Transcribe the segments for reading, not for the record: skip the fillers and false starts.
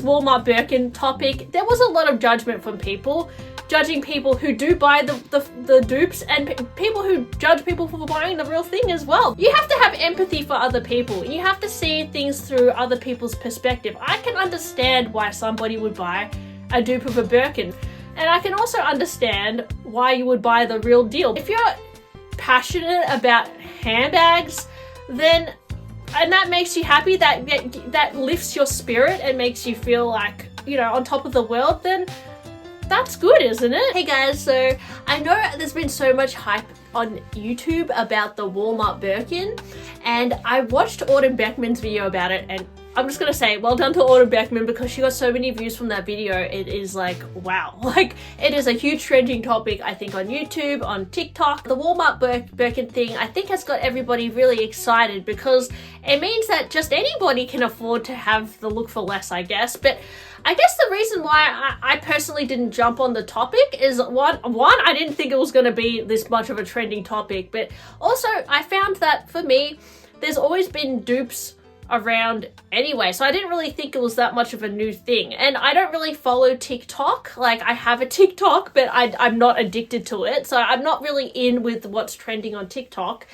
Walmart Birkin topic, there was a lot of judgment from people, judging people who do buy the dupes and people who judge people for buying the real thing as well. You have to have empathy for other people. You have to see things through other people's perspective. I can understand why somebody would buy a dupe of a Birkin, and I can also understand why you would buy the real deal. If you're passionate about handbags, then, and that makes you happy, that lifts your spirit and makes you feel like, you know, on top of the world, then that's good, isn't it? Hey guys, so I know there's been so much hype on YouTube about the Walmart Birkin, and I watched Autumn Beckman's video about it, and I'm just gonna say, well done to Autumn Beckman, because she got so many views from that video. It is like, wow. Like, it is a huge trending topic, I think, on YouTube, on TikTok. The Walmart Birkin thing, I think, has got everybody really excited, because it means that just anybody can afford to have the look for less, I guess. But I guess the reason why I personally didn't jump on the topic is, one, I didn't think it was going to be this much of a trending topic, but also I found that for me, there's always been dupes around anyway, so I didn't really think it was that much of a new thing. And I don't really follow TikTok. Like, I have a TikTok, but I'm not addicted to it, so I'm not really in with what's trending on TikTok.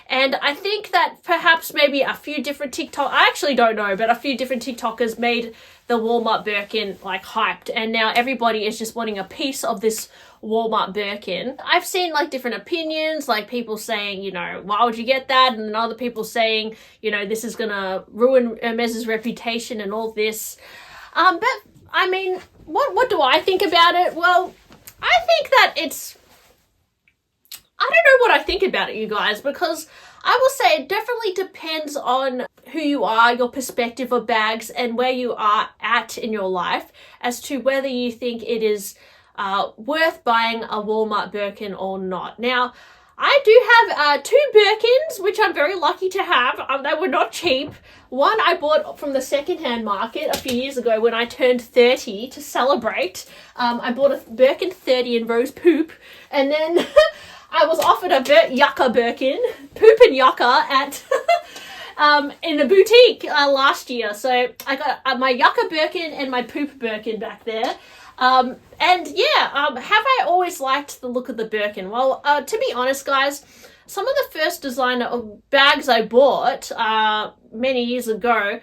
And I think that perhaps maybe a few different I actually don't know, but a few different TikTokers made the Walmart Birkin like hyped, and now everybody is just wanting a piece of this Walmart Birkin. I've seen like different opinions, like people saying, you know, why would you get that? And then other people saying, you know, this is gonna ruin Hermes's reputation and all this. But I mean, what do I think about it? Well, I think that I don't know what I think about it, you guys, because I will say it definitely depends on who you are, your perspective of bags, and where you are at in your life as to whether you think it is worth buying a Walmart Birkin or not. Now, I do have 2 Birkins, which I'm very lucky to have. They were not cheap. One I bought from the secondhand market a few years ago when I turned 30 to celebrate. I bought a Birkin 30 in rose poop, and then I was offered a yucca Birkin, poop and yucca, at in a boutique last year. So I got my yucca Birkin and my poop Birkin back there. And yeah, have I always liked the look of the Birkin? Well, to be honest, guys, some of the first designer bags I bought many years ago,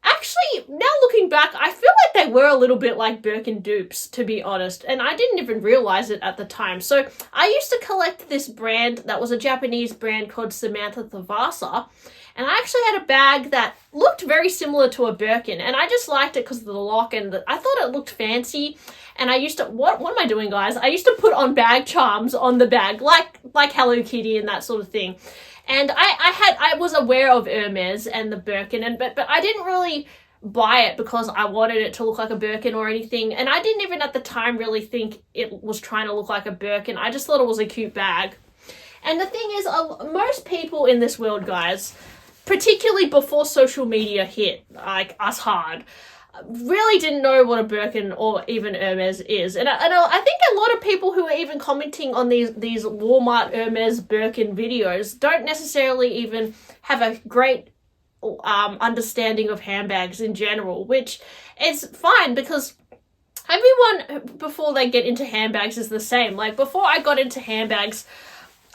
actually, now looking back, I feel like they were a little bit like Birkin dupes, to be honest, and I didn't even realize it at the time. So I used to collect this brand that was a Japanese brand called Samantha Thavasa, and I actually had a bag that looked very similar to a Birkin, and I just liked it because of the lock, and I thought it looked fancy. And I used to, what am I doing, guys? I used to put on bag charms on the bag, like Hello Kitty and that sort of thing. And I was aware of Hermes and the Birkin, but I didn't really buy it because I wanted it to look like a Birkin or anything. And I didn't even at the time really think it was trying to look like a Birkin. I just thought it was a cute bag. And the thing is, most people in this world, guys, particularly before social media hit, like us hard, really didn't know what a Birkin or even Hermes is. And I think a lot of people who are even commenting on these Walmart Hermes Birkin videos don't necessarily even have a great understanding of handbags in general, which is fine because everyone before they get into handbags is the same. Like, before I got into handbags,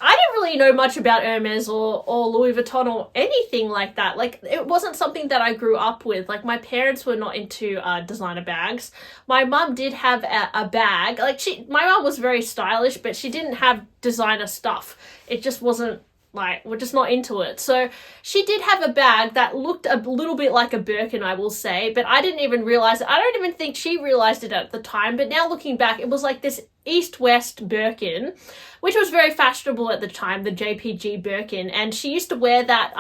I didn't really know much about Hermes or Louis Vuitton or anything like that. Like, it wasn't something that I grew up with. Like, my parents were not into designer bags. My mum did have a bag. Like, my mum was very stylish, but she didn't have designer stuff. It just wasn't, like, we're just not into it. So she did have a bag that looked a little bit like a Birkin, I will say, but I didn't even realize it. I don't even think she realized it at the time, but now looking back, it was like this East-West Birkin, which was very fashionable at the time, the JPG Birkin, and she used to wear that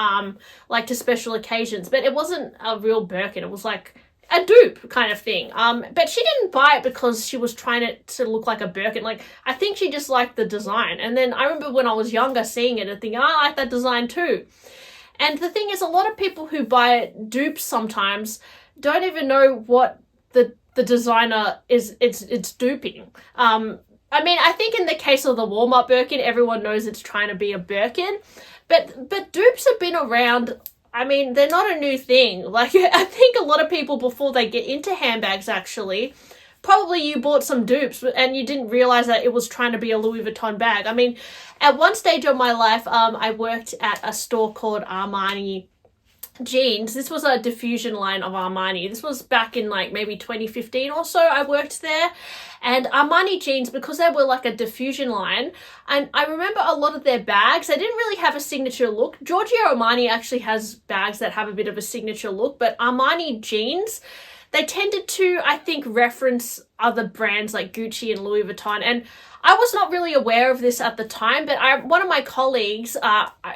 like to special occasions, but it wasn't a real Birkin. It was like a dupe kind of thing. But she didn't buy it because she was trying to look like a Birkin. Like, I think she just liked the design. And then I remember when I was younger seeing it and thinking, oh, I like that design too. And the thing is, a lot of people who buy dupes sometimes don't even know what the designer is it's duping. I mean, I think in the case of the Walmart Birkin, everyone knows it's trying to be a Birkin, but dupes have been around I mean, they're not a new thing. Like, I think a lot of people before they get into handbags, actually, probably you bought some dupes and you didn't realize that it was trying to be a Louis Vuitton bag. I mean, at one stage of my life, I worked at a store called Armani Jeans. This was a diffusion line of Armani. This was back in like maybe 2015 or so. I worked there, and Armani Jeans, because they were like a diffusion line, and I remember a lot of their bags, they didn't really have a signature look. Giorgio Armani actually has bags that have a bit of a signature look, but Armani Jeans, they tended to, I think, reference other brands like Gucci and Louis Vuitton. And I was not really aware of this at the time, but one of my colleagues,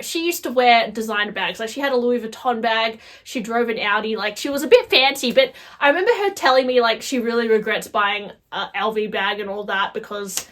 she used to wear designer bags. Like, she had a Louis Vuitton bag. She drove an Audi. Like, she was a bit fancy, but I remember her telling me, like, she really regrets buying a LV bag and all that because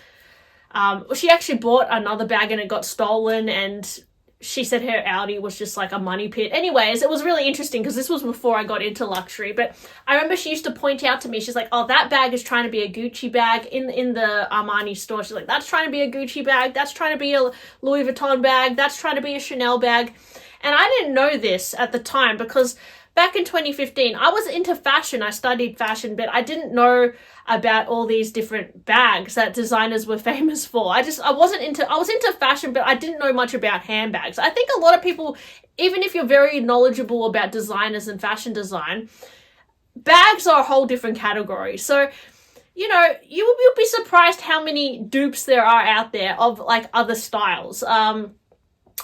she actually bought another bag and it got stolen, and she said her Audi was just like a money pit. Anyways, it was really interesting because this was before I got into luxury. But I remember she used to point out to me, she's like, oh, that bag is trying to be a Gucci bag in the Armani store. She's like, that's trying to be a Gucci bag. That's trying to be a Louis Vuitton bag. That's trying to be a Chanel bag. And I didn't know this at the time because back in 2015, I was into fashion. I studied fashion, but I didn't know about all these different bags that designers were famous for. I was into fashion, but I didn't know much about handbags. I think a lot of people, even if you're very knowledgeable about designers and fashion design, bags are a whole different category. So, you know, you'll be surprised how many dupes there are out there of like other styles.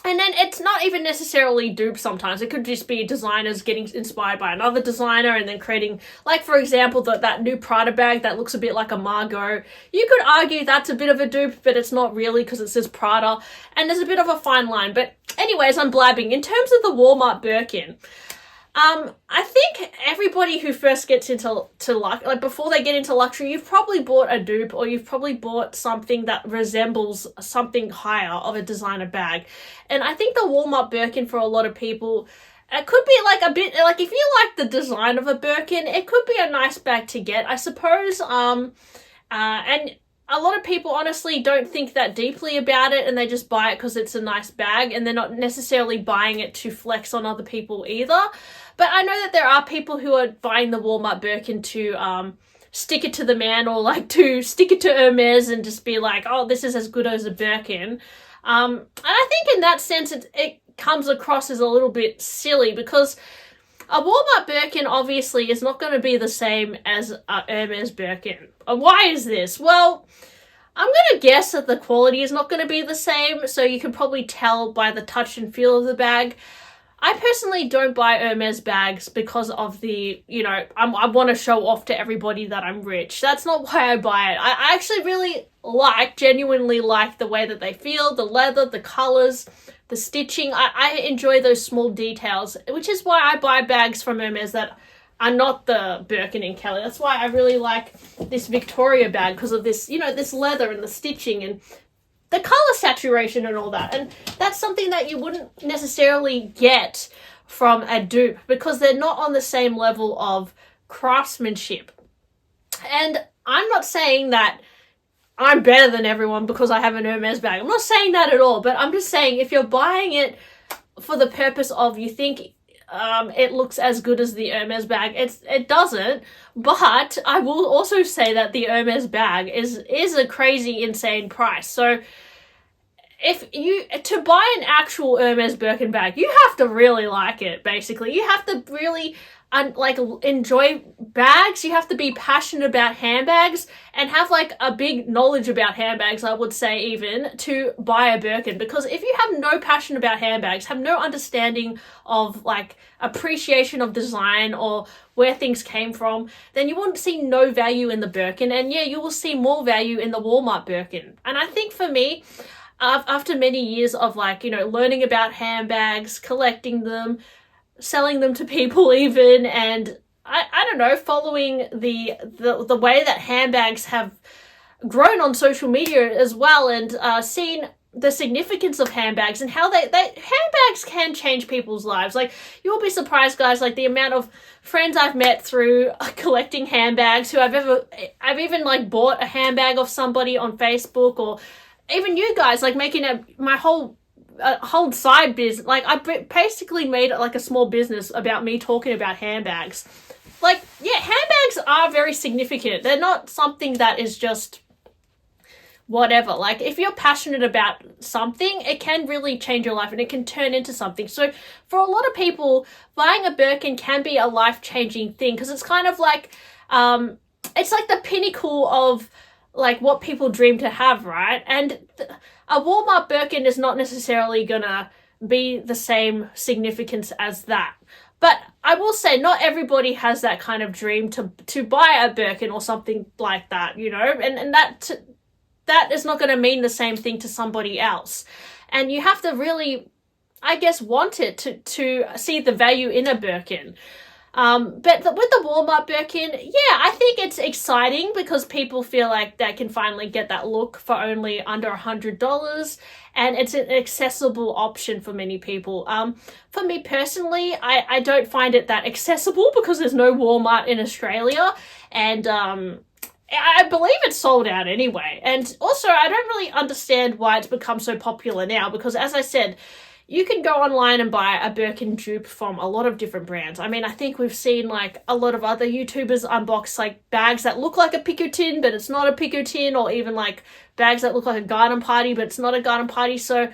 And then it's not even necessarily dupes sometimes. It could just be designers getting inspired by another designer and then creating, like, for example, that new Prada bag that looks a bit like a Margot. You could argue that's a bit of a dupe, but it's not really because it says Prada. And there's a bit of a fine line. But anyways, I'm blabbing. In terms of the Walmart Birkin, I think everybody who first gets into like before they get into luxury, you've probably bought a dupe or you've probably bought something that resembles something higher of a designer bag. And I think the Walmart Birkin for a lot of people, it could be like a bit like if you like the design of a Birkin, it could be a nice bag to get, I suppose. And a lot of people honestly don't think that deeply about it and they just buy it because it's a nice bag and they're not necessarily buying it to flex on other people either. But I know that there are people who are buying the Walmart Birkin to stick it to the man or like to stick it to Hermes and just be like, oh, this is as good as a Birkin. And I think in that sense it comes across as a little bit silly because a Walmart Birkin obviously is not going to be the same as a Hermes Birkin. Why is this? Well, I'm going to guess that the quality is not going to be the same, so you can probably tell by the touch and feel of the bag. I personally don't buy Hermes bags because of the, you know, I want to show off to everybody that I'm rich. That's not why I buy it. I actually really genuinely like the way that they feel, the leather, the colors, the stitching. I enjoy those small details, which is why I buy bags from Hermes that are not the Birkin and Kelly. That's why I really like this Victoria bag because of this, you know, this leather and the stitching and the color saturation and all that. And that's something that you wouldn't necessarily get from a dupe because they're not on the same level of craftsmanship. And I'm not saying that I'm better than everyone because I have an Hermes bag. I'm not saying that at all, but I'm just saying if you're buying it for the purpose of you think it looks as good as the Hermes bag, it doesn't. But I will also say that the Hermes bag is a crazy, insane price. So to buy an actual Hermes Birkin bag, you have to really like it, basically. You have to really enjoy bags. You have to be passionate about handbags and have like a big knowledge about handbags, I would say, even to buy a Birkin. Because if you have no passion about handbags, have no understanding of like appreciation of design or where things came from, then you will see no value in the Birkin. And yeah, you will see more value in the Walmart Birkin. And I think for me, after many years of like, you know, learning about handbags, collecting them, selling them to people even, and I don't know, following the way that handbags have grown on social media as well, and seen the significance of handbags and how handbags can change people's lives. Like, you'll be surprised, guys, like the amount of friends I've met through collecting handbags who I've even like bought a handbag of somebody on Facebook, or even you guys, like making my whole a whole side business. Like, I basically made it like a small business about me talking about handbags. Like, yeah, handbags are very significant. They're not something that is just whatever. Like, if you're passionate about something, it can really change your life and it can turn into something. So for a lot of people, buying a Birkin can be a life-changing thing, because it's kind of like, it's like the pinnacle of like what people dream to have, right? And a Walmart Birkin is not necessarily gonna be the same significance as that. But I will say, not everybody has that kind of dream to buy a Birkin or something like that, you know? And that is not going to mean the same thing to somebody else. And you have to really, I guess, want it to see the value in a Birkin. But with the Walmart Birkin, yeah, I think it's exciting because people feel like they can finally get that look for only under $100, and it's an accessible option for many people. For me personally, I don't find it that accessible because there's no Walmart in Australia, and I believe it's sold out anyway. And also, I don't really understand why it's become so popular now, because as I said, you can go online and buy a Birkin dupe from a lot of different brands. I mean, I think we've seen like a lot of other YouTubers unbox like bags that look like a Picotin, but it's not a Picotin, or even like bags that look like a garden party, but it's not a garden party. So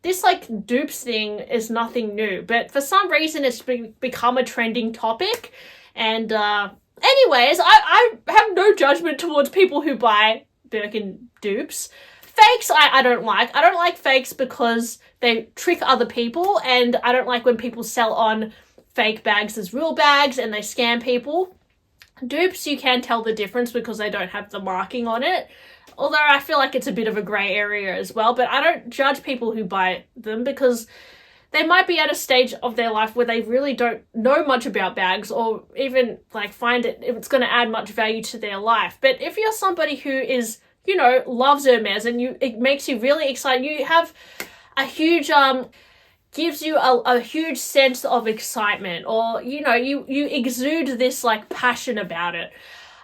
this like dupes thing is nothing new, but for some reason it's become a trending topic. And anyways, I have no judgment towards people who buy Birkin dupes. Fakes, I don't like. I don't like fakes because they trick other people, and I don't like when people sell on fake bags as real bags and they scam people. Dupes, you can tell the difference because they don't have the marking on it. Although I feel like it's a bit of a grey area as well, but I don't judge people who buy them because they might be at a stage of their life where they really don't know much about bags, or even like find it if it's going to add much value to their life. But if you're somebody who is, you know, loves Hermes and it makes you really excited, you have a huge gives you a huge sense of excitement, or you know, you exude this like passion about it.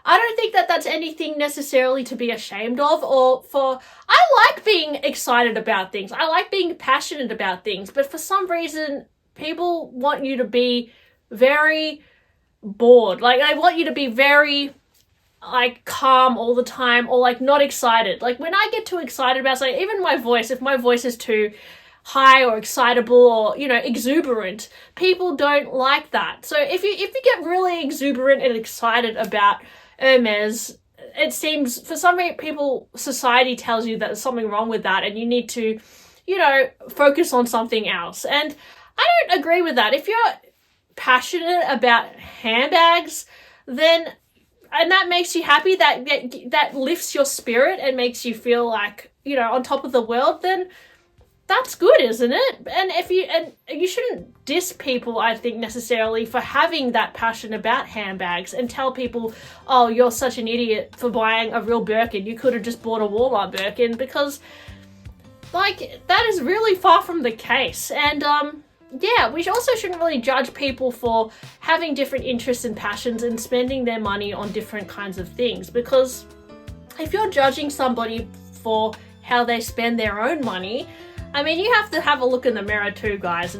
I don't think that that's anything necessarily to be ashamed of, I like being excited about things. I like being passionate about things, but for some reason people want you to be very bored. Like, I want you to be very like calm all the time, or like not excited. Like, when I get too excited about something, even my voice, if my voice is too high or excitable or, you know, exuberant, people don't like that. So if you get really exuberant and excited about Hermes, it seems for some people, society tells you that there's something wrong with that and you need to, you know, focus on something else. And I don't agree with that. If you're passionate about handbags, then, and that makes you happy, that lifts your spirit and makes you feel like, you know, on top of the world, then that's good, isn't it? And you shouldn't diss people, I think, necessarily for having that passion about handbags and tell people, oh, you're such an idiot for buying a real Birkin. You could have just bought a Walmart Birkin, because like, that is really far from the case. And yeah, we also shouldn't really judge people for having different interests and passions and spending their money on different kinds of things, because if you're judging somebody for how they spend their own money, I mean, you have to have a look in the mirror too, guys.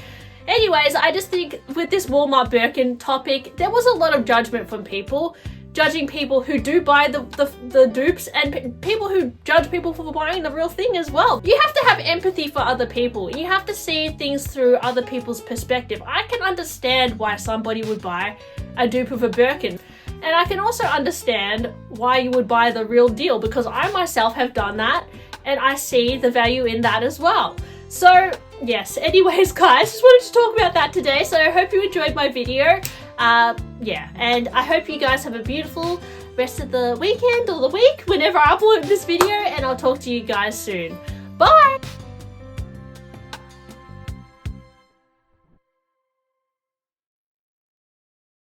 Anyways, I just think with this Walmart Birkin topic, there was a lot of judgment from people, judging people who do buy the dupes, and people who judge people for buying the real thing as well. You have to have empathy for other people. You have to see things through other people's perspective. I can understand why somebody would buy a dupe of a Birkin. And I can also understand why you would buy the real deal, because I myself have done that and I see the value in that as well. So yes, anyways guys, just wanted to talk about that today. So I hope you enjoyed my video. Yeah, and I hope you guys have a beautiful rest of the weekend or the week whenever I upload this video, and I'll talk to you guys soon. Bye!